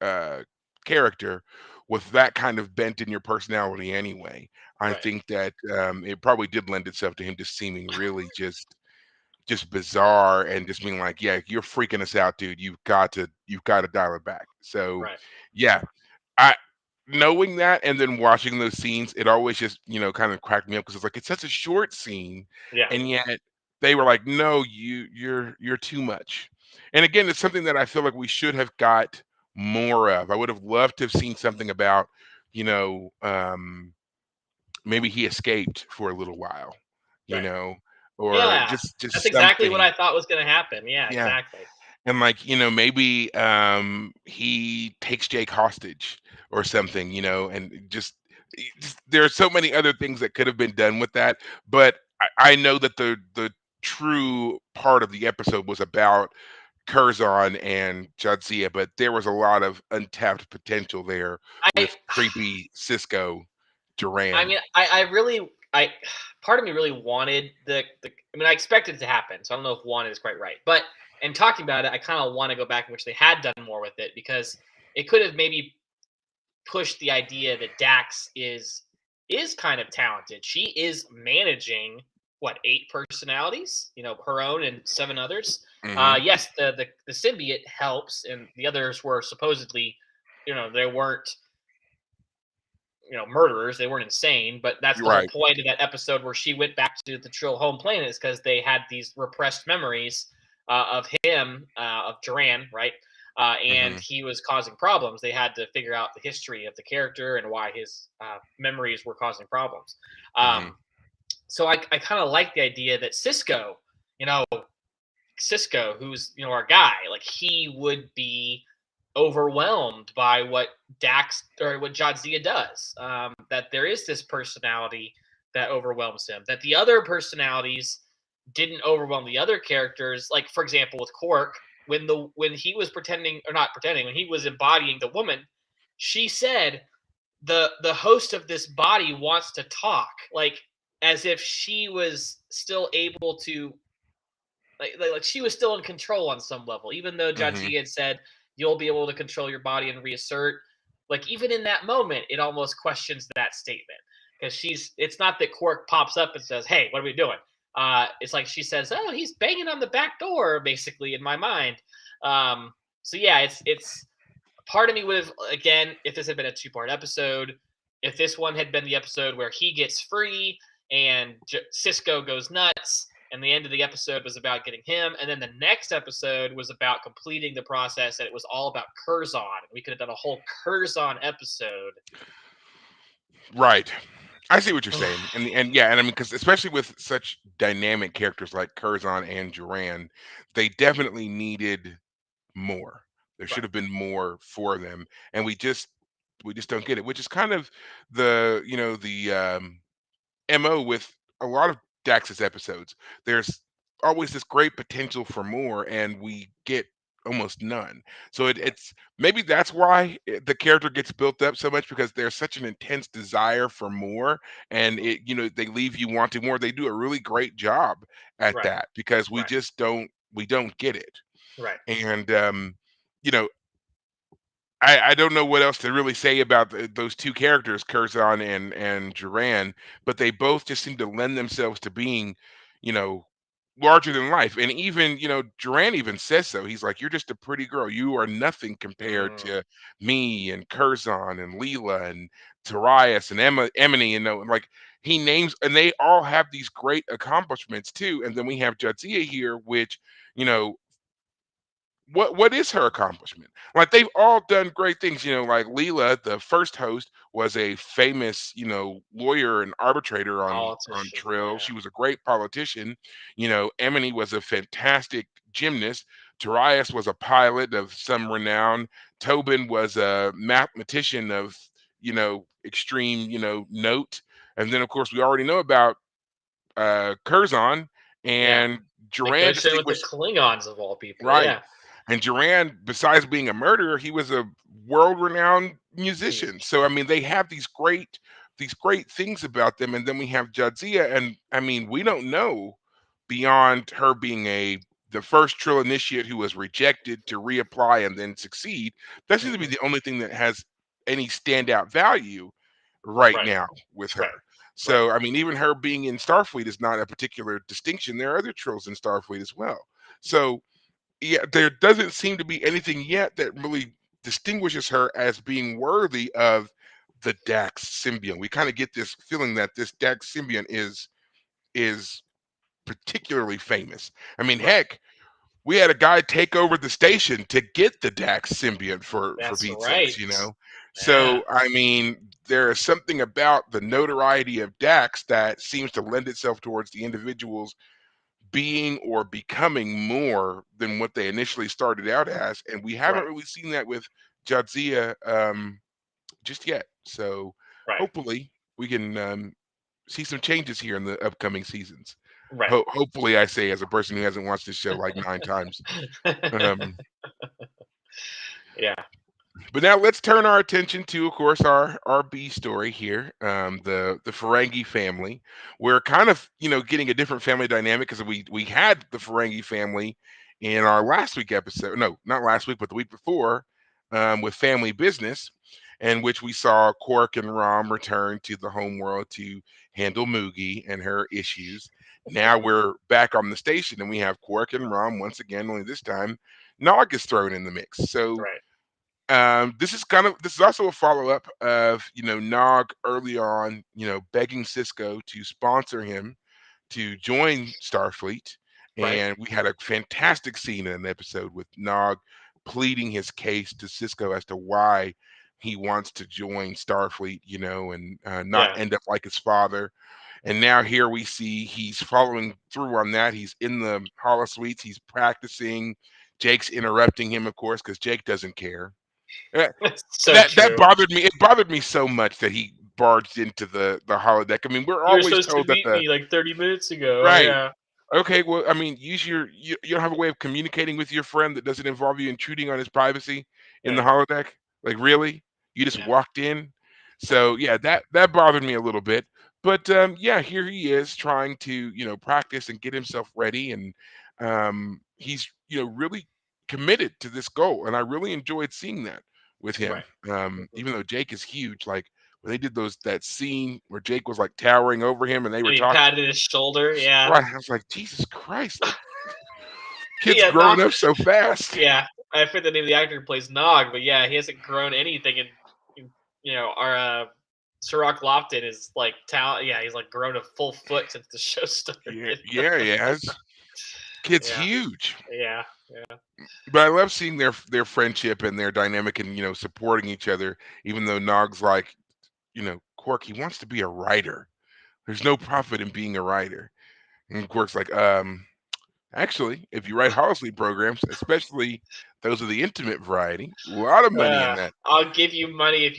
uh character with that kind of bent in your personality anyway, I Right. think that it probably did lend itself to him just seeming really just bizarre and just being like, yeah, you're freaking us out, dude. You've got to dial it back. So Right. yeah, I knowing that and then watching those scenes, it always just, kind of cracked me up because it's like it's such a short scene, Yeah. and yet they were like, "No, you're too much." And again, it's something that I feel like we should have got more of. I would have loved to have seen something about, you know, um, maybe he escaped for a little while, you Right. know, or Yeah. That's just exactly what something. I thought was going to happen. Yeah. Yeah. Exactly. And like, maybe he takes Jake hostage or something, and just there are so many other things that could have been done with that. But I know that the true part of the episode was about Curzon and Jadzia, but there was a lot of untapped potential there I with creepy Cisco I Duran. mean, I really, part of me really wanted the. I mean, I expected it to happen, so I don't know if wanted is quite right. But in talking about it, I kind of want to go back in which they had done more with it because it could have maybe pushed the idea that Dax is kind of talented. She is managing what 8 personalities, her own and 7 others. Hmm. Yes, the symbiote helps, and the others were supposedly, they weren't murderers. They weren't insane, but that's You're the whole right. point of that episode where she went back to the Trill home planet is because they had these repressed memories of him, of Duran, right? And Hmm. he was causing problems. They had to figure out the history of the character and why his memories were causing problems. Hmm. So I kind of like the idea that you know, Cisco, who's our guy, like he would be overwhelmed by what Dax or what Jadzia does. That there is this personality that overwhelms him. That the other personalities didn't overwhelm the other characters. Like for example, with Quark, when he was pretending or not pretending, when he was embodying the woman, she said the host of this body wants to talk, like as if she was still able to like she was still in control on some level, even though Hmm. Jadzia had said you'll be able to control your body and reassert. Like even in that moment, it almost questions that statement because she's. It's not that Quark pops up and says, "Hey, what are we doing?" It's like she says, "Oh, he's banging on the back door," basically in my mind. So yeah, it's part of me would have again if this had been a 2-part episode. If this one had been the episode where he gets free and Cisco goes nuts, and the end of the episode was about getting him, and then the next episode was about completing the process, and it was all about Curzon. We could have done a whole Curzon episode. Right. I see what you're saying, and yeah, and I mean, because especially with such dynamic characters like Curzon and Duran, they definitely needed more. There should Right, have been more for them, and we just don't get it, which is kind of the MO with a lot of Dax's episodes. There's always this great potential for more, and we get almost none. So right, it's maybe that's why the character gets built up so much because there's such an intense desire for more, and they leave you wanting more. They do a really great job at right, that because we right, just don't get it. right, And you know, I don't know what else to really say about those two characters, Curzon and Duran, but they both just seem to lend themselves to being, you know, larger than life. And even, Duran even says so. He's like, "You're just a pretty girl. You are nothing compared mm, to me and Curzon and Leela and Tarias and Emily." Like he names, and they all have these great accomplishments too. And then we have Jadzia here, which, you know, what is her accomplishment? Like they've all done great things, like Leela, the first host, was a famous, lawyer and arbitrator on Politician. Trill. Yeah. She was a great politician. Emily was a fantastic gymnast. Darius was a pilot of some renown. Tobin was a mathematician of, extreme, note. And then of course we already know about Curzon Yeah. and Duran Negotiating with the distinguished. Klingons of all people. Right. Yeah. And Duran, besides being a murderer, he was a world-renowned musician. Musician. So I mean, they have these great things about them. And then we have Jadzia, and I mean, we don't know beyond her being the first Trill initiate who was rejected to reapply and then succeed. That seems to be Hmm. the only thing that has any standout value right Right. now with her. Right. Right. So I mean, even her being in Starfleet is not a particular distinction. There are other Trills in Starfleet as well. So yeah, there doesn't seem to be anything yet that really distinguishes her as being worthy of the Dax symbiont. We kind of get this feeling that this Dax symbiont is particularly famous. I mean, Right. heck, we had a guy take over the station to get the Dax symbiont for That's Pete's right. sakes. Yeah. So I mean, there is something about the notoriety of Dax that seems to lend itself towards the individuals being or becoming more than what they initially started out as, and we haven't Right. really seen that with Jadzia just yet. So Right. hopefully we can see some changes here in the upcoming seasons. Right. Hopefully, I say as a person who hasn't watched this show like 9 times. Um, Yeah. But now let's turn our attention to, of course, our B story here, the Ferengi family. We're kind of getting a different family dynamic because we had the Ferengi family in our last week episode. No, not last week, but the week before, with Family Business, in which we saw Quark and Rom return to the home world to handle Moogie and her issues. Now we're back on the station and we have Quark and Rom once again. Only this time, Nog is thrown in the mix. So Right. this is also a follow-up of Nog early on, begging Cisco to sponsor him to join Starfleet. Right. And we had a fantastic scene in an episode with Nog pleading his case to Cisco as to why he wants to join Starfleet, and not Yeah. end up like his father. And now here we see he's following through on that. He's in the holosuites, he's practicing. Jake's interrupting him, of course, because Jake doesn't care. Uh, That's so that true. bothered me. It bothered me so much that he barged into the holodeck. I mean, we're You were always supposed to told that meet me like 30 minutes ago. right. Yeah. Okay, well, I mean, you don't have a way of communicating with your friend that doesn't involve you intruding on his privacy in the Yeah. holodeck. Like, really? You just Yeah. walked in? So yeah, that bothered me a little bit. But yeah, here he is trying to practice and get himself ready, and he's really committed to this goal, and I really enjoyed seeing that with him. Right. Mhm. Even though Jake is huge, like when they did that scene where Jake was like towering over him and they were And he talking. patted his shoulder. Yeah. Right, I was like, "Jesus Christ, like, kids Yeah. growing up so fast." Yeah. I forget the name of the actor who plays Nog, but yeah, he hasn't grown anything. And our Sirach Lofton is like talent. Yeah, he's like grown a full foot since the show started. Yeah, yeah, he has. Kid's Yeah. huge. Yeah. Yeah. But I love seeing their friendship and their dynamic and, supporting each other, even though Nog's like, "Quark, he wants to be a writer. There's no profit in being a writer." And Quark's like, actually, if you write Holosuite programs, especially those of the intimate variety, a lot of money in that." I'll give you money if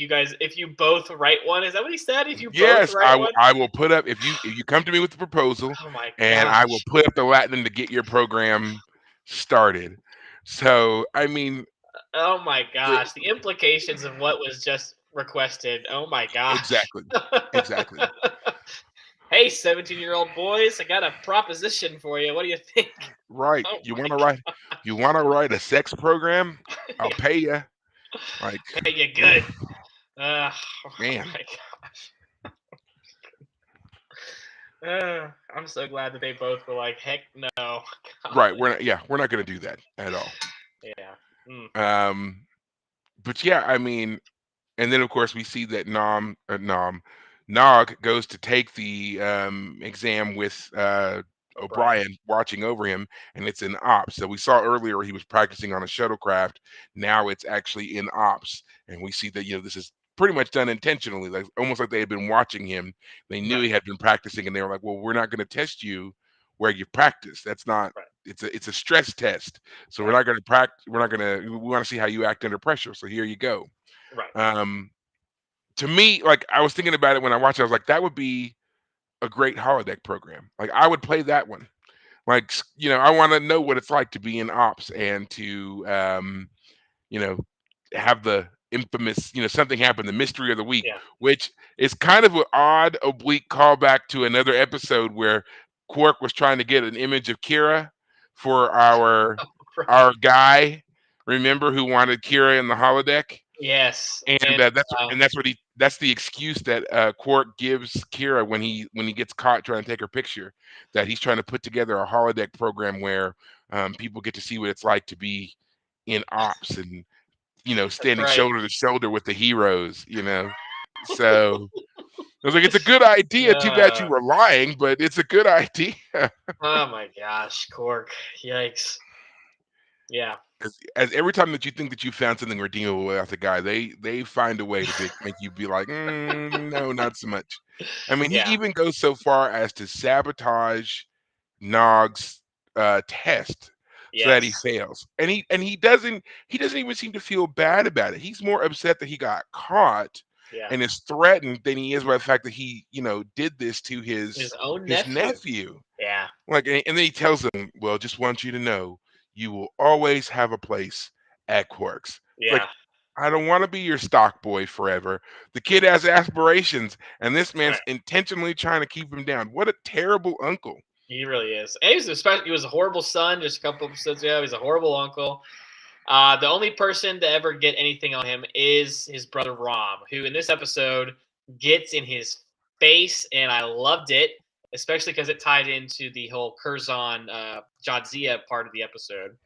you both write one. Is that what he said? If you both Yes, write one? I will put up if you come to me with the proposal, Oh my and I will gosh. put up the Latin to get your program started. So, I mean, Oh my the gosh. The implications of what was just requested. Oh my gosh. exactly, exactly. Hey, 17-year-old boys, I got a proposition for you. What do you think? Right. Oh You my wanna write a sex program? I'll god. pay you. Like, Hey, you good. oof, Oh man. my god. I'm so glad that they both were like, heck no. Right, Golly. we're not gonna do that at all. Yeah. Mm. Um, but yeah, I mean, and then of course we see that Nam, Nog goes to take the exam with O'Brien. O'Brien watching over him, and it's in ops. So we saw earlier he was practicing on a shuttlecraft. Now it's actually in ops, and we see that this is pretty much done intentionally, like almost like they had been watching him. They knew Right. he had been practicing, and they were like, "Well, we're not going to test you where you practice. That's not. Right. It's a stress test. So we're Right. not going to practice. We're not going to. We want to see how you act under pressure. So here you go." Right. Um, to me, like I was thinking about it when I watched it, I was like, that would be a great holodeck program. Like I would play that one. Like I want to know what it's like to be in ops and to you know have the infamous something happen, the mystery of the week, Yeah. which is kind of an odd oblique callback to another episode where Quark was trying to get an image of Kira for our Right. guy. Remember who wanted Kira in the holodeck? Yes. And And that's what he that's the excuse that Quark gives Kira when he gets caught trying to take her picture, that he's trying to put together a holodeck program where people get to see what it's like to be in ops and that's standing right. shoulder to shoulder with the heroes. So I was like, it's a good idea. Too bad you Uh, were lying, but it's a good idea. oh my gosh, Cork. Yikes. Yeah. As every time that you think that you found something redeemable about the guy, they find a way to make you be like, no, not so much. I mean, he Yeah. even goes so far as to sabotage Nog's test so that he Yes. fails, and he doesn't even seem to feel bad about it. He's more upset that he got caught Yeah. and is threatened than he is by the fact that he did this to His his own his nephew. nephew. Yeah. Like, and then he tells them, "Well, just want you to know, you will always have a place at Quarks." It's like, Yeah. I don't want to be your stock boy forever. The kid has aspirations, and this Right. man's intentionally trying to keep him down. What a terrible uncle. He really is. And he was a horrible son just a couple episodes ago. He's a horrible uncle. The only person to ever get anything on him is his brother Rom, who in this episode gets in his face, and I loved it, especially because it tied into the whole Curzon Jadzia part of the episode.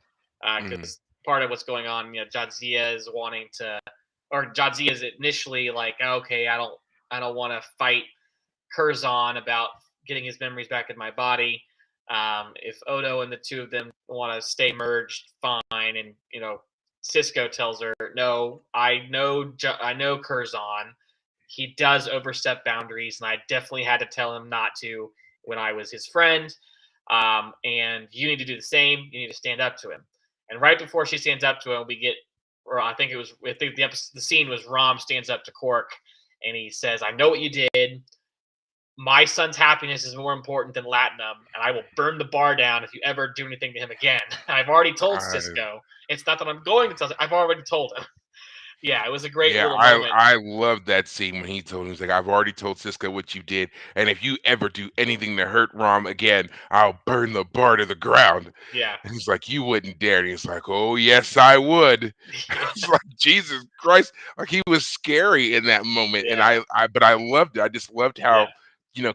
Mm, Because part of what's going on, Jadzia is wanting to, or Jadzia is initially like, okay, I don't want to fight Curzon about getting his memories back in my body. If Odo and the two of them want to stay merged, fine. And Cisco tells her, "No, I know Curzon. He does overstep boundaries, and I definitely had to tell him not to when I was his friend. And you need to do the same. You need to stand up to him." And right before she stands up to him, we get, or I think the scene was Rom stands up to Cork, and he says, "I know what you did. My son's happiness is more important than Latinum, and I will burn the bar down if you ever do anything to him again." I've already told I Cisco. It's not that I'm going to tell him. I've already told him. Yeah, it was a great Yeah, little I moment. I love that scene when he told him, he's like, "I've already told Cisco what you did, and if you ever do anything to hurt Rom again, I'll burn the bar to the ground." Yeah. And he's like, "You wouldn't dare." And he's like, "Oh yes, I would." It's like Jesus Christ, like he was scary in that moment, and Yeah. but I loved it. I just loved Yeah. how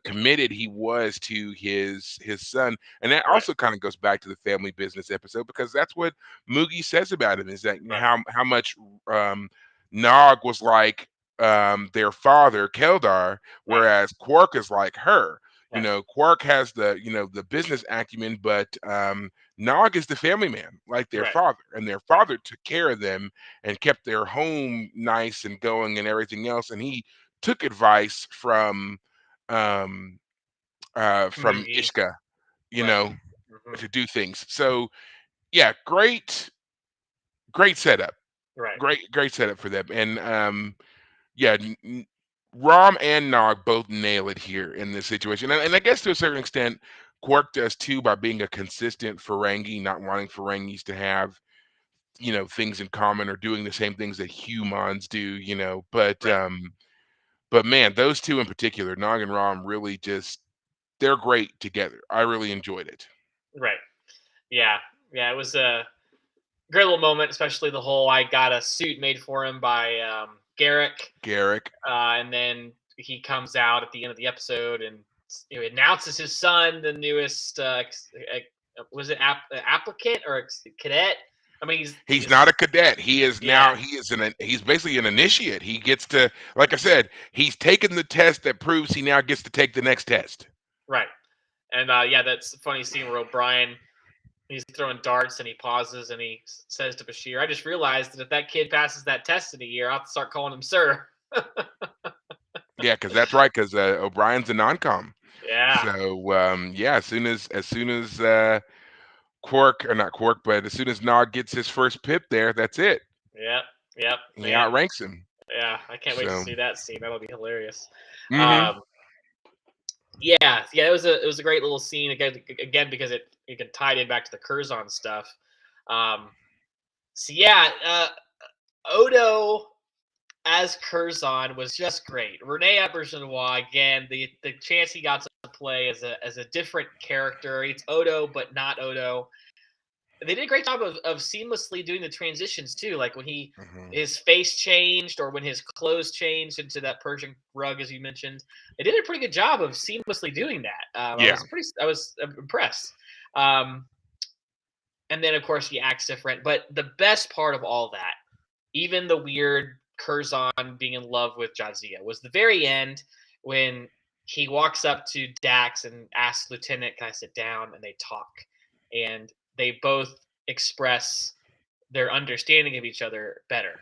committed he was to his son, and that Right. also kind of goes back to the family business episode, because that's what Moogie says about him, is that Right. how much um Nog was like their father, Keldar, Right. whereas Quark is like her. Right. Quark has the business acumen, but Nog is the family man, like their Right. father, and their Right. father took care of them and kept their home nice and going and everything else. And he took advice um, from Moogie. Ishka, you Right. know, Hmm. to do things. So yeah, great setup, Right. great setup for them, and yeah, Rom and Nog both nail it here in this situation, and I guess to a certain extent, Quark does too, by being a consistent Ferengi, not wanting Ferengis to have things in common or doing the same things that humans do. But Right. but man, those two in particular, Nog and Rom, really just they're great together. I really enjoyed it. Right. Yeah. Yeah. It was a great little moment, especially the whole I got a suit made for him by Garrick. Garrick. And then he comes out at the end of the episode and announces his son, the newest was it applicant or cadet? I mean, he's He's he's not a cadet. He is yeah, now he's basically an initiate. He gets to, like I said, he's taken the test that proves he now gets to take the next test. right. And yeah, that's a funny scene where O'Brien he's throwing darts and he pauses and he says to Bashir, "I just realized that if that kid passes that test in a year, I'll have to start calling him sir." Yeah, because that's right. Because O'Brien's a non-com. Yeah, So yeah, as soon as Quark, or not Quark, but as soon as Nog gets his first pip there, that's it. yep, yep, He man. outranks him. Yeah, I can't wait to So see that scene. That'll be hilarious. hmm Um, yeah, yeah, it was a great little scene again because it tied in back to the Curzon stuff. Um, so yeah, Odo as Curzon was just great. Rene Auberjonois again, the chance he got to play as a different character. It's Odo, but not Odo. They did a great job of seamlessly doing the transitions too. Like when hmm his face changed or when his clothes changed into that Persian rug, as you mentioned. They did a pretty good job of seamlessly doing that. Yeah, I was impressed. Um, and then of course he acts different. But the best part of all that, even the weird Curzon being in love with Jadzia, was the very end when he walks up to Dax and asks Lieutenant, "Can I sit down?" And they talk, and they both express their understanding of each other better.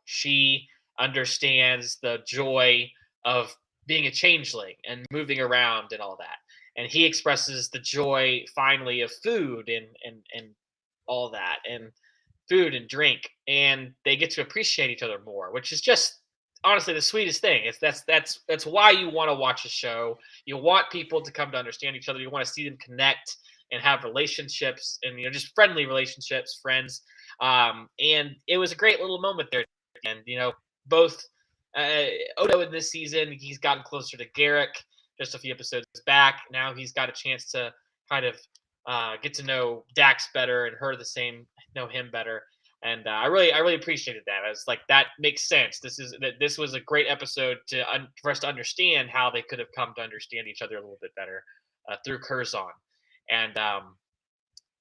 She understands the joy of being a changeling and moving around and all that. And he expresses the joy finally of food and all that and food and drink, and they get to appreciate each other more, which is just honestly the sweetest thing. It's that's why you want to watch a show. You want people to come to understand each other. You want to see them connect and have relationships and just friendly relationships, friends. And it was a great little moment there. And both uh, Odo in this season, he's gotten closer to Garrick just a few episodes back. Now he's got a chance to kind of get to know Dax better and her the same, know him better. And I really appreciated that. I was like, that makes sense. This was a great episode for us to understand how they could have come to understand each other a little bit better through Curzon. And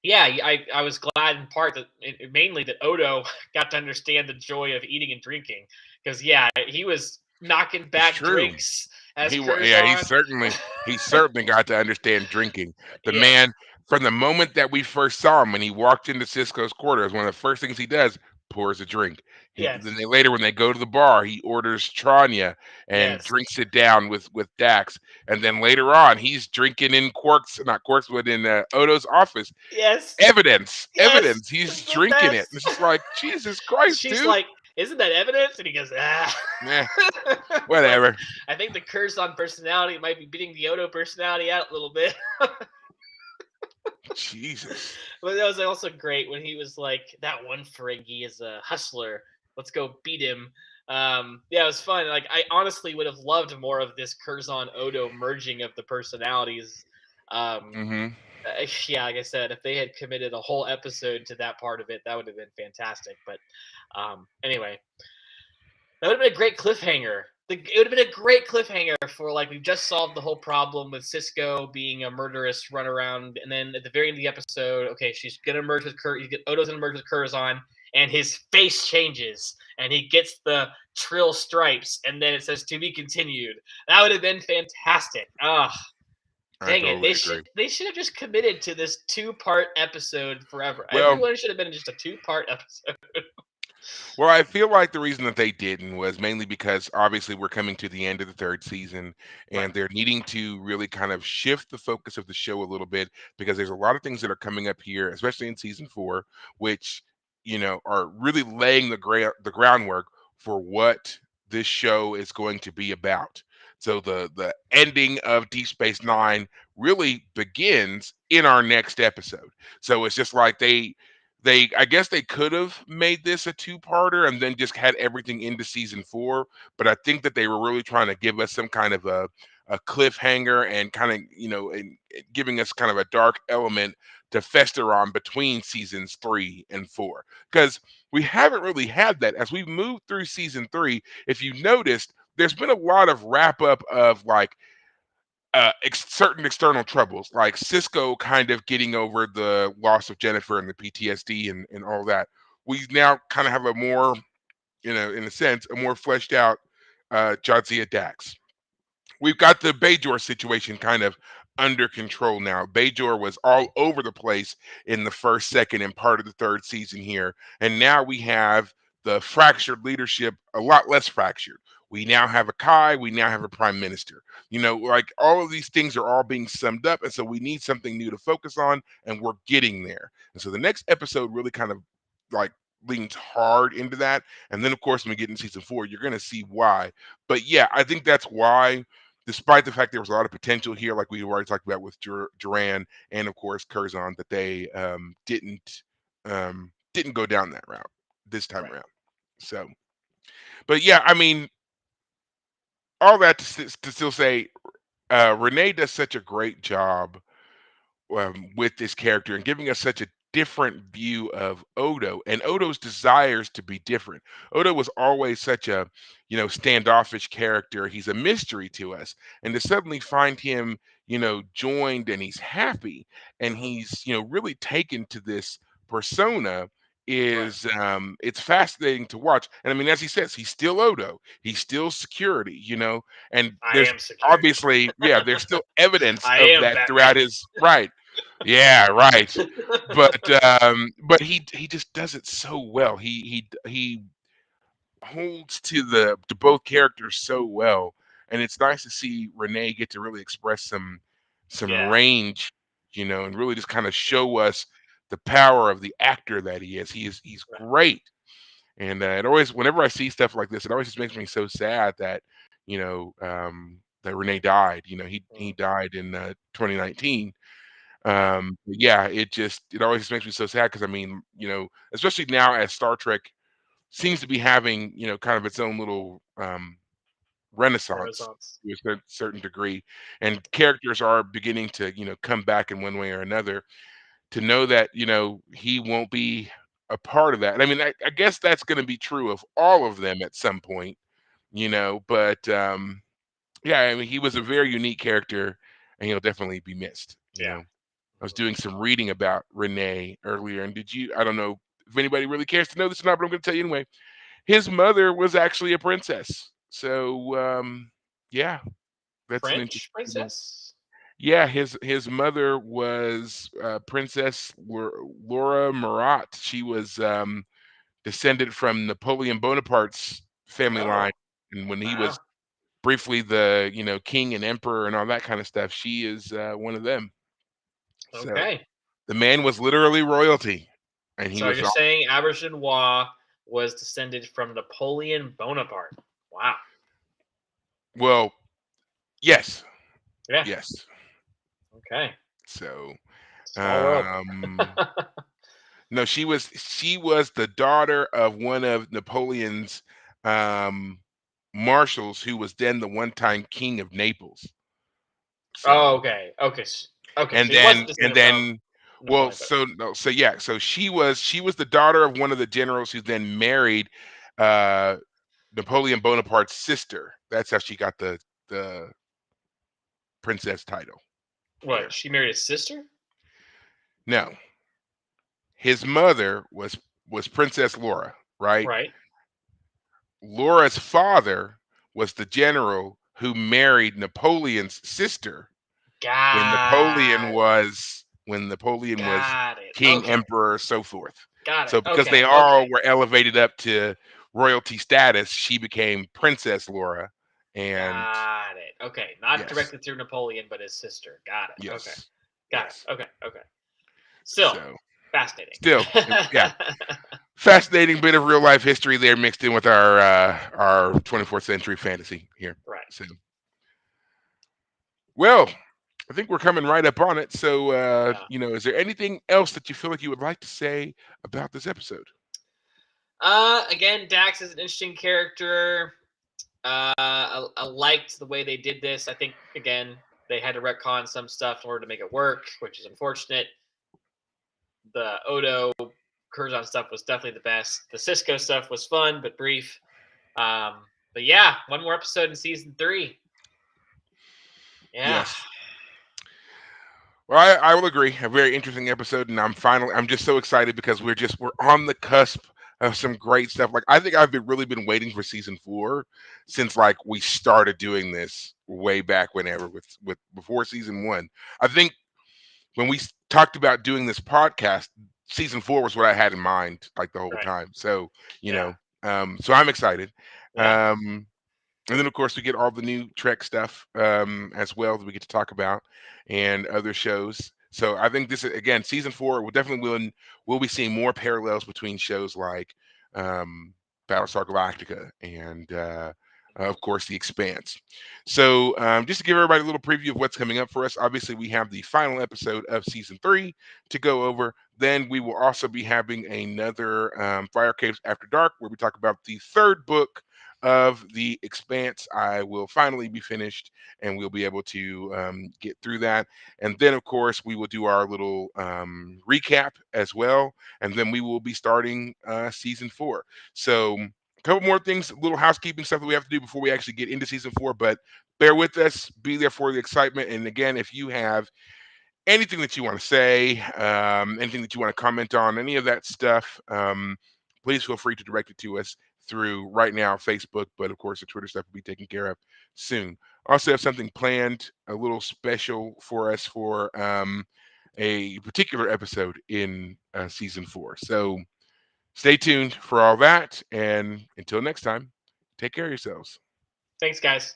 yeah, I was glad in part that mainly that Odo got to understand the joy of eating and drinking because yeah, he was knocking it's back true. drinks as Yeah, Curzon. he certainly got to understand drinking. The Yes, man, from the moment that we first saw him when he walked into Cisco's quarters, one of the first things he does, pours a drink. Then yes, later when they go to the bar, he orders Tranya and yes, drinks it down with Dax. And then later on, he's drinking in Quark's, not Quark's, but in Odo's office. yes, Evidence, yes. evidence. He's It's the drinking it. best. And it's just like, Jesus Christ, She's dude. like, "Isn't that evidence?" And he goes, "Ah." Yeah, It's like, whatever. I think the Curzon personality might be beating the Odo personality out a little bit. Jesus. But that was also great when he was like, "That one Ferengi is a hustler. Let's go beat him." Yeah, it was fun. Like, I honestly would have loved more of this Curzon Odo merging of the personalities. Um, hmm yeah, like I said, if they had committed a whole episode to that part of it, that would have been fantastic. But anyway, that would have been a great cliffhanger. It would have been a great cliffhanger for like we've just solved the whole problem with Cisco being a murderous runaround, and then at the very end of the episode, okay, she's gonna merge with Odo's gonna merge with Curzon, and his face changes, and he gets the trill stripes, and then it says to be continued. That would have been fantastic. Ah, I dang it! totally Should agree. they should have just committed to this 2-part episode forever. Well, Everyone should have been just a 2-part episode. Well, I feel like the reason that they didn't was mainly because obviously we're coming to the end of the third season Right, and they're needing to really kind of shift the focus of the show a little bit because there's a lot of things that are coming up here, especially in season 4, which, are really laying the groundwork for what this show is going to be about. So the ending of Deep Space 9 really begins in our next episode. So it's just like I guess they could have made this a two-parter and then just had everything into season 4, but I think that they were really trying to give us some kind of a cliffhanger and kind of, and giving us kind of a dark element to fester on between seasons 3 and 4. Because we haven't really had that. As we've moved through season 3, if you noticed, there's been a lot of wrap up of like certain external troubles, like Cisco kind of getting over the loss of Jennifer and the PTSD and all that. We now kind of have a more, in a sense, a more fleshed out Jadzia Dax. We've got the Bajor situation kind of under control now. Bajor was all over the place in the first, second, and part of the third season here. And now we have the fractured leadership a lot less fractured. We now have a Kai, we now have a prime minister. Like all of these things are all being summed up. And so we need something new to focus on, and we're getting there. And so the next episode really kind of like leans hard into that. And then, of course, when we get in season 4, you're going to see why. But yeah, I think that's why, despite the fact there was a lot of potential here, like we already talked about with Duran and of course Curzon, that they didn't go down that route this time Right. around. So, but yeah, I mean, all that to still say, Renee does such a great job with this character and giving us such a different view of Odo and Odo's desires to be different. Odo was always such a, standoffish character. He's a mystery to us. And to suddenly find him, joined and he's happy and Hmm. he's, really taken to this persona Right. is it's fascinating to watch. And I mean, as he says, he's still Odo. He's still security, and I there's am security. obviously, yeah, there's still evidence I of am that Batman. throughout his right. Yeah, right. But he just does it so well. He holds to both characters so well, and it's nice to see Renee get to really express some Yeah. range, and really just kind of show us the power of the actor that he is. He's Right. great, and it always, whenever I see stuff like this, it always just makes me so sad that that Renee died. He Mm. died in 2019. Right. But yeah, it always just makes me so sad because I mean, especially now as Star Trek seems to be having, kind of its own little renaissance Renaissance. to a certain degree, and characters are beginning to, come back in one way or another. To know that, he won't be a part of that. And I mean, I guess that's going to be true of all of them at some point, But yeah, I mean, he was a very unique character, and he'll definitely be missed. Yeah. I was Mhm. doing some reading about Renee earlier, and I don't know if anybody really cares to know this or not, but I'm going to tell you anyway. His mother was actually a princess. So, yeah, that's an French interesting. princess. Yeah, his mother was Princess Laura Marat. She was descended from Napoleon Bonaparte's family line, Oh. and when he was Wow. briefly the king and emperor and all that kind of stuff, she is one of them. So Okay. the man was literally royalty, and he So was you're saying Auberginois was descended from Napoleon Bonaparte? Wow. well, yes, Yeah. yes. Okay. So, Small world. um, no, she was the daughter of one of Napoleon's um, marshals, who was then the one-time king of Naples. Oh, So, okay. Okay. Okay. and So he wasn't then descended from well, Napoleon, but so no, so yeah, so she was the daughter of one of the generals who then married uh, Napoleon Bonaparte's sister. That's how she got the princess title what? there. She married his sister? No, his mother was Princess Laura, right? Right. Laura's father was the general who married Napoleon's sister when Napoleon Got it. was when Napoleon was Got it. king, Okay. emperor, so forth. Got it. So because Okay. they Okay. all were elevated up to royalty status, she became Princess Laura. And Got it. Okay. Not yes, directly through Napoleon, but his sister. Got it. Okay. yes, Got yes. it. Okay. Okay. Still So fascinating. still, yeah, fascinating bit of real life history there mixed in with our 24th century fantasy here. Right. So well, I think we're coming right up on it. So, Yeah. is there anything else that you feel like you would like to say about this episode? Again, Dax is an interesting character. I liked the way they did this. I think again they had to retcon some stuff in order to make it work, which is unfortunate. The Odo Curzon stuff was definitely the best. The Cisco stuff was fun but brief. But yeah, one more episode in season 3, Yeah. Yes. Well, I will agree. A very interesting episode, and I'm just so excited because we're on the cusp of some great stuff. Like I think really been waiting for season 4 since like we started doing this way back whenever with before season 1. I think when we talked about doing this podcast, season 4 was what I had in mind like the whole Right. time. So you Yeah. know, so I'm excited. Yeah. And then of course we get all the new Trek stuff as well that we get to talk about and other shows. So I think this is again season 4. We'll be seeing more parallels between shows like um, Battlestar Galactica and of course The Expanse. So just to give everybody a little preview of what's coming up for us, obviously we have the final episode of season 3 to go over. Then we will also be having another Fire Caves After Dark where we talk about the third book of The Expanse. I will finally be finished and we'll be able to get through that. And then, of course, we will do our little recap as well. And then we will be starting season 4. So, a couple more things, little housekeeping stuff that we have to do before we actually get into season 4. But bear with us, be there for the excitement. And again, if you have anything that you want to say, anything that you want to comment on, any of that stuff, please feel free to direct it to us through right now Facebook. But of course, the Twitter stuff will be taken care of soon. Also, have something planned, a little special for us for a particular episode in season 4. So stay tuned for all that. And until next time, take care of yourselves. Thanks, guys.